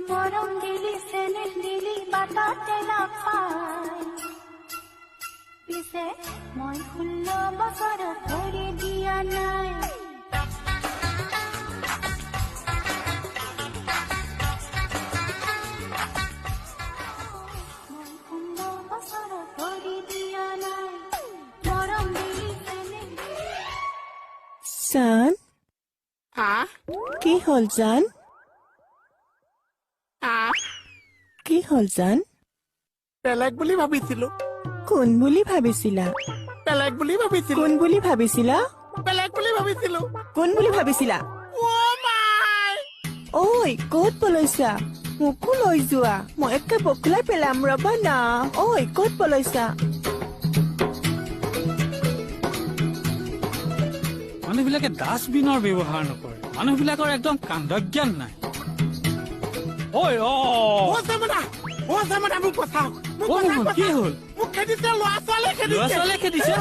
মৰম দিলি চেনেহ দিলি বাটতে নাপায় পিছে মই 16 বছৰত ভৰি দিয়া নাই জান কি হল জান কি হল জান বেলেগ বুলি ভাবিছিলো কোন বুলি ভাবিছিলা বেলেগ বুলি ভাবিছিলো কোন বুলি ভাবিছিলা বেলেগ বুলি ভাবিছিলো কোন বুলি ভাবিছিলা ও মাই ঐ ক'ত পলাইছা মোকো লৈ যোৱা মই একে বকলাই পেলাম ৰবা না ঐ ক'ত পলাইছা মানুহবিলাকে ডাষ্টবিনৰ ব্যৱহাৰ নকৰে মানুহবিলাকৰ একদম কাণ্ডজ্ঞান নাই ঐ ও সামনা মোক পছাও কি হ'ল মোক খেদিছে ল'ৰা ছোৱালী খেদিছে